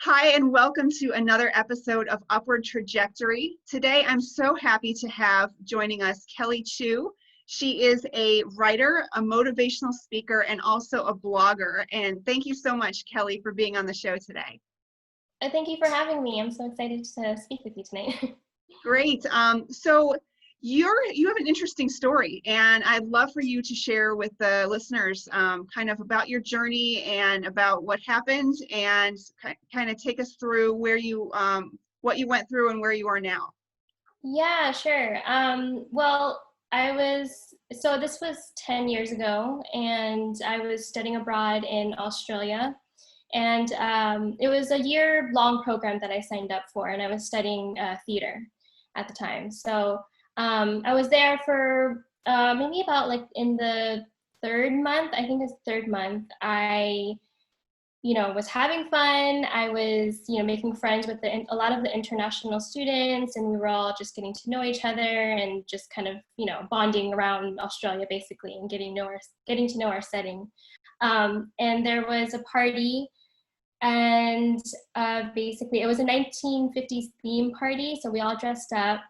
Hi, and welcome to another episode of Upward Trajectory. Today, I'm so happy to have joining us Kelli Chu. She is a writer, a motivational speaker, and also a blogger. And thank you so much, Kelli, for being on the show today. Thank you for having me. I'm so excited to speak with you tonight. Great. So you have an interesting story, and I'd love for you to share with the listeners kind of about your journey and about what happened, and kind of take us through where you what you went through and where you are now. Yeah, sure. Well, this was 10 years ago, and I was studying abroad in Australia. And it was a year-long program that I signed up for, and I was studying theater at the time. So I was there for maybe about like in the third month, I think it's third month, I was having fun. I was, making friends with a lot of the international students, and we were all just getting to know each other and just kind of, bonding around Australia basically and getting to know our setting. And there was a party, and basically it was a 1950s theme party, so we all dressed up.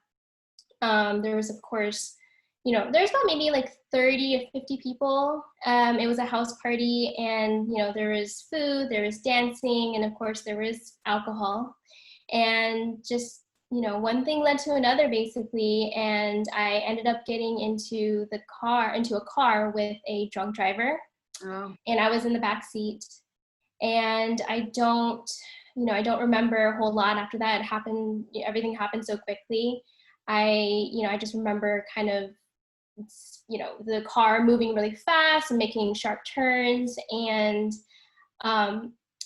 There was, of course, there's about maybe like 30 to 50 people. It was a house party, and, there was food, there was dancing, and of course there was alcohol. And just, one thing led to another basically, and I ended up getting into a car with a drunk driver. Oh. And I was in the back seat. And I don't remember a whole lot after that. Everything happened so quickly. I just remember kind of, the car moving really fast and making sharp turns, and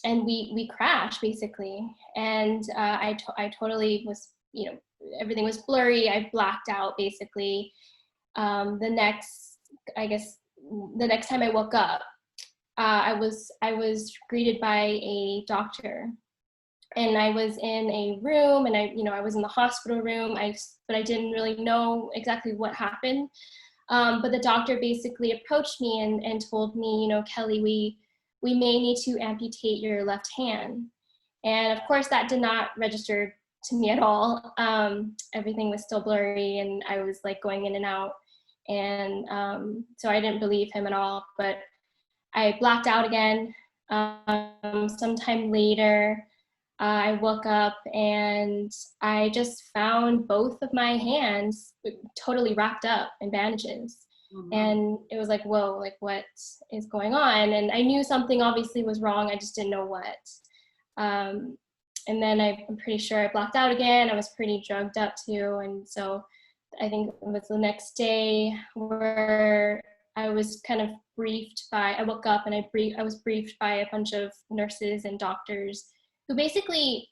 we crashed basically. And I totally was, everything was blurry. I blacked out basically. The next time I woke up, I was greeted by a doctor, and I was in a room, and I was in the hospital room. But I didn't really know exactly what happened. But the doctor basically approached me and told me, Kelli, we may need to amputate your left hand. And of course, that did not register to me at all. Everything was still blurry, and I was like going in and out. And so I didn't believe him at all. But I blacked out again. Sometime later, I woke up and I just found both of my hands totally wrapped up in bandages. Mm-hmm. And it was like, whoa, like what is going on? And I knew something obviously was wrong. I just didn't know what. And then I'm pretty sure I blacked out again. I was pretty drugged up too. And so I think it was the next day where I was kind of I woke up and I was briefed by a bunch of nurses and doctors who basically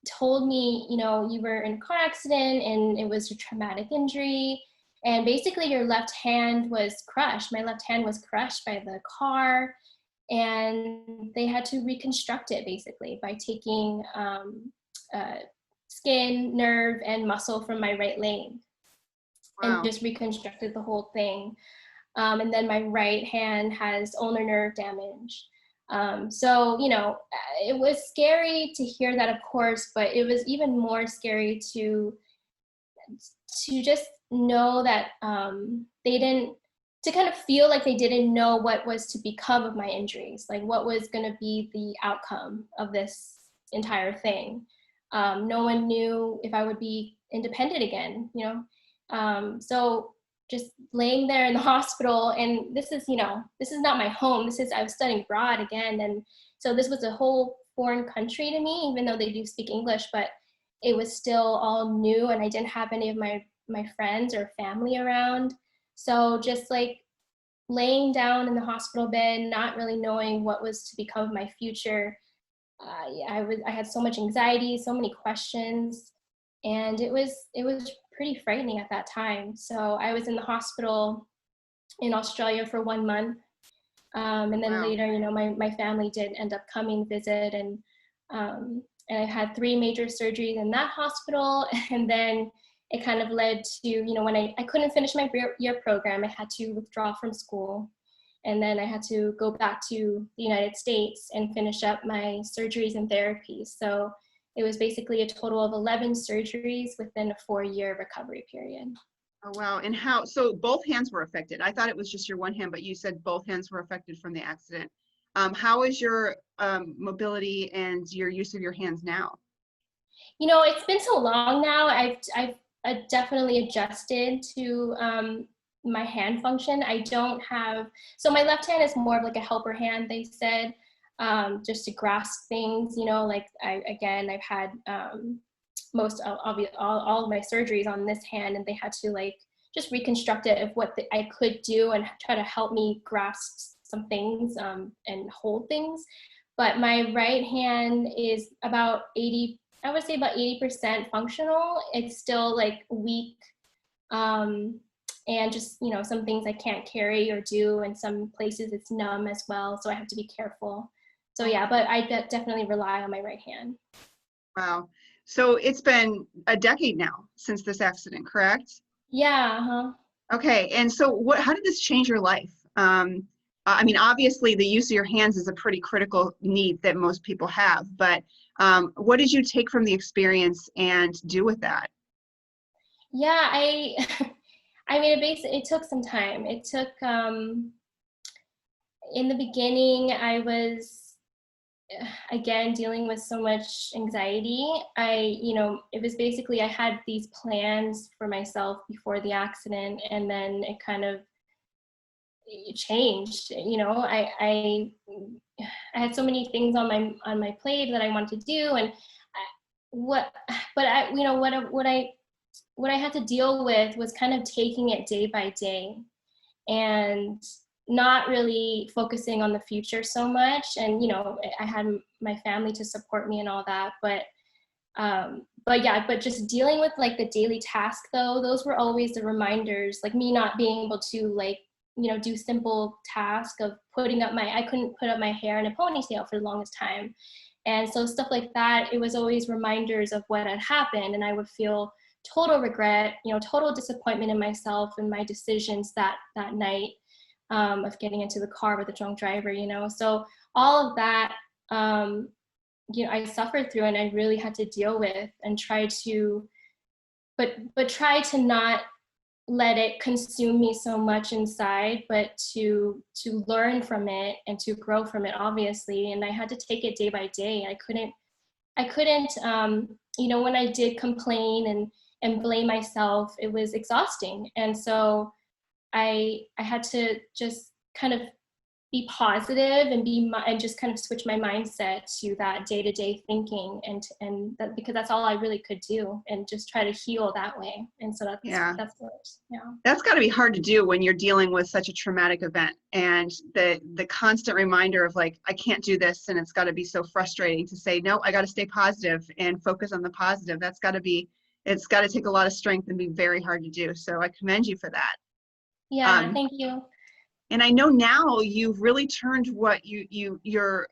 told me, you were in a car accident and it was a traumatic injury. And basically your left hand was crushed. My left hand was crushed by the car, and they had to reconstruct it basically by taking skin, nerve, and muscle from my right leg. Wow. And just reconstructed the whole thing. And then my right hand has ulnar nerve damage. So, it was scary to hear that, of course, but it was even more scary to just know that to kind of feel like they didn't know what was to become of my injuries, like what was going to be the outcome of this entire thing. No one knew if I would be independent again, so just laying there in the hospital, and this is not my home. I was studying abroad again, and so this was a whole foreign country to me, even though they do speak English, but it was still all new, and I didn't have any of my friends or family around. So just like laying down in the hospital bed, not really knowing what was to become of my future, I had so much anxiety, so many questions, and it was pretty frightening at that time. So I was in the hospital in Australia for 1 month. And then Wow. later, my family did end up coming visit, and I had 3 major surgeries in that hospital. And then it kind of led to, when I couldn't finish my year program, I had to withdraw from school. And then I had to go back to the United States and finish up my surgeries and therapies. So it was basically a total of 11 surgeries within a 4-year recovery period. Oh, wow. And so both hands were affected. I thought it was just your one hand, but you said both hands were affected from the accident. How is your mobility and your use of your hands now? It's been so long now. I've definitely adjusted to my hand function. I don't have, so my left hand is more of like a helper hand, they said, just to grasp things, like I've had most of all of my surgeries on this hand, and they had to like just reconstruct it of what I could do and try to help me grasp some things and hold things. But my right hand is about 80, I would say about 80% functional. It's still like weak, and just, some things I can't carry or do, and some places it's numb as well, so I have to be careful. So yeah, but I definitely rely on my right hand. Wow. So it's been a decade now since this accident, correct? Yeah, uh-huh. Okay. And so how did this change your life? I mean, obviously the use of your hands is a pretty critical need that most people have, but what did you take from the experience and do with that? Yeah, I mean, it took some time. It took, in the beginning, I was, again, dealing with so much anxiety. It was basically, I had these plans for myself before the accident, and then it kind of changed. I had so many things on my plate that I wanted to do, and what, but I, what I had to deal with was kind of taking it day by day and not really focusing on the future so much. And, I had my family to support me and all that, but just dealing with like the daily task though, those were always the reminders, like me not being able to like, do simple tasks of I couldn't put up my hair in a ponytail for the longest time. And so stuff like that, it was always reminders of what had happened. And I would feel total regret, total disappointment in myself and my decisions that night, of getting into the car with a drunk driver, So all of that, I suffered through, and I really had to deal with and try to, but try to not let it consume me so much inside, but to learn from it and to grow from it, obviously. And I had to take it day by day. I couldn't, when I did complain and blame myself, it was exhausting. And so I had to just kind of be positive and just kind of switch my mindset to that day-to-day thinking, and that, because that's all I really could do, and just try to heal that way. And so that's what, yeah. That's got to be hard to do when you're dealing with such a traumatic event, and the constant reminder of like, I can't do this, and it's got to be so frustrating to say, no, I got to stay positive and focus on the positive. It's got to take a lot of strength and be very hard to do. So I commend you for that. Yeah, thank you. And I know now you've really turned what your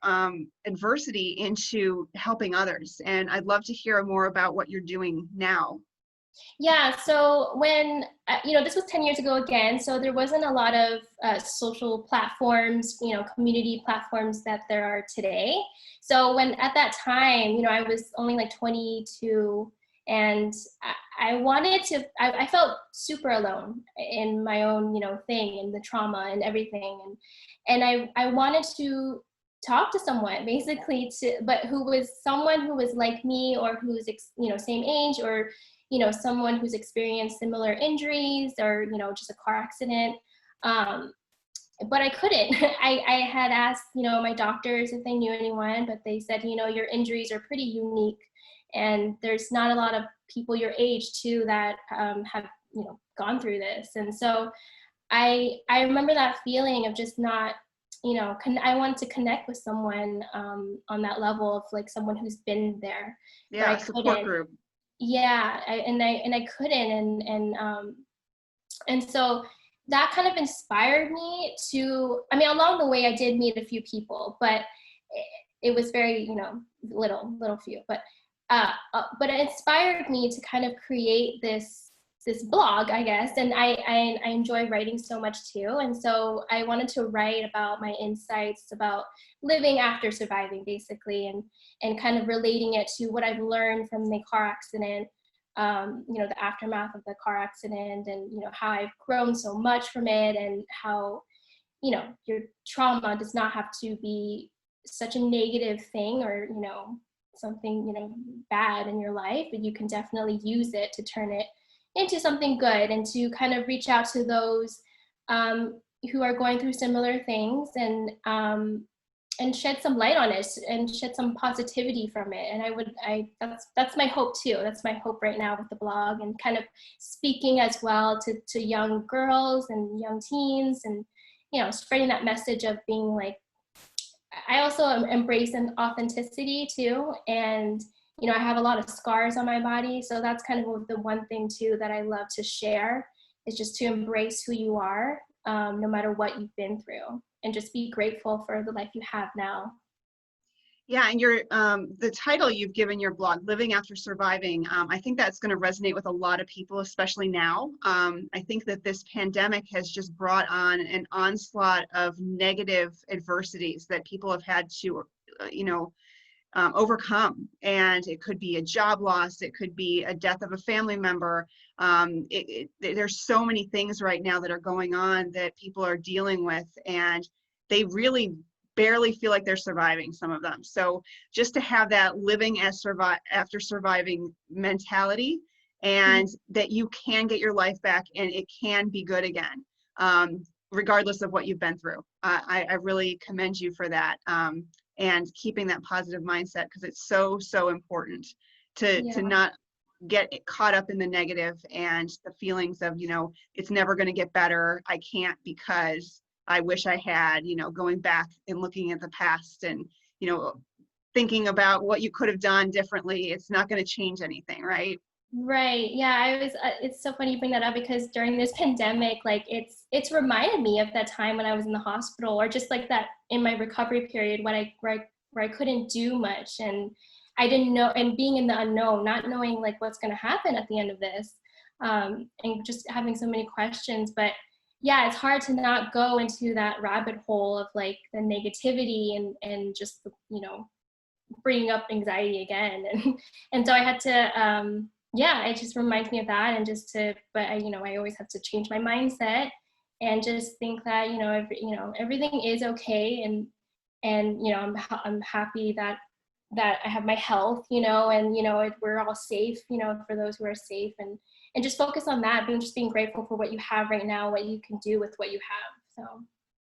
adversity into helping others. And I'd love to hear more about what you're doing now. Yeah, so when, this was 10 years ago again, so there wasn't a lot of social platforms, community platforms that there are today. So when at that time, I was only like 22, and I felt super alone in my own, thing, and the trauma and everything. And I wanted to talk to someone basically, but who was someone who was like me, or who's, same age, or, someone who's experienced similar injuries, or, just a car accident. But I couldn't. I had asked, my doctors if they knew anyone, but they said, your injuries are pretty unique, and there's not a lot of people your age too that have, gone through this. And so I remember that feeling of just not, I want to connect with someone on that level of like someone who's been there. Yeah, support group. Yeah, I couldn't, and so that kind of inspired me to. I mean, along the way, I did meet a few people, but it was very, little few. But it inspired me to kind of create this this blog, I guess, and I enjoy writing so much too. And so I wanted to write about my insights about living after surviving, basically, and kind of relating it to what I've learned from the car accident, the aftermath of the car accident, and how I've grown so much from it, and how your trauma does not have to be such a negative thing, or something bad in your life, but you can definitely use it to turn it into something good, and to kind of reach out to those who are going through similar things, and shed some light on it, and shed some positivity from it. And that's my hope too. That's my hope right now with the blog, and kind of speaking as well to young girls and young teens, and spreading that message of being like, I also embrace an authenticity too. And I have a lot of scars on my body, so that's kind of the one thing too that I love to share, is just to embrace who you are, no matter what you've been through, and just be grateful for the life you have now. Yeah, and the title you've given your blog, Living After Surviving, I think that's going to resonate with a lot of people, especially now. I think that this pandemic has just brought on an onslaught of negative adversities that people have had to, overcome. And it could be a job loss, it could be a death of a family member. There's so many things right now that are going on that people are dealing with, and they really barely feel like they're surviving, some of them. So just to have that living after surviving mentality, and that you can get your life back and it can be good again, regardless of what you've been through. I really commend you for that, and keeping that positive mindset, because it's so, so important to not get caught up in the negative and the feelings of, it's never going to get better. I can't because I wish I had, going back and looking at the past, and, thinking about what you could have done differently. It's not going to change anything, right? Right. Yeah. It's so funny you bring that up, because during this pandemic, like it's reminded me of that time when I was in the hospital, or just like that in my recovery period, where I couldn't do much, and I didn't know, and being in the unknown, not knowing like what's going to happen at the end of this, and just having so many questions. But yeah, it's hard to not go into that rabbit hole of like the negativity, and just, bringing up anxiety again. And so I had to, it just reminds me of that, and but I always have to change my mindset, and just think that, everything is okay. And I'm happy that I have my health, and, we're all safe, for those who are safe, and just focus on that, being grateful for what you have right now, what you can do with what you have. So.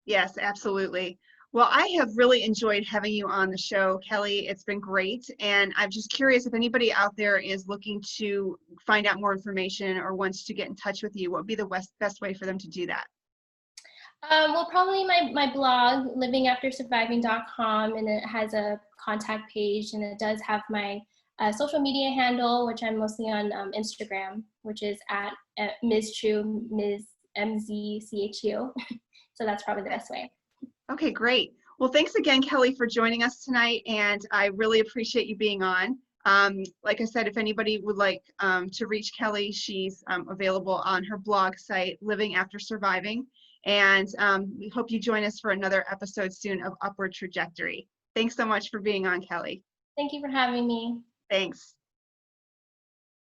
Yes, absolutely. Well, I have really enjoyed having you on the show, Kelli. It's been great. And I'm just curious, if anybody out there is looking to find out more information or wants to get in touch with you, what would be the best way for them to do that? Well, probably my blog, livingaftersurviving.com, and it has a contact page, and it does have my social media handle, which I'm mostly on Instagram, which is at Ms. Chu, Ms. MZCHU. So that's probably the best way. Okay, great. Well, thanks again, Kelli, for joining us tonight, and I really appreciate you being on. Like I said, if anybody would like to reach Kelli, she's available on her blog site, Living After Surviving. And we hope you join us for another episode soon of Upward Trajectory. Thanks so much for being on, Kelli. Thank you for having me. Thanks.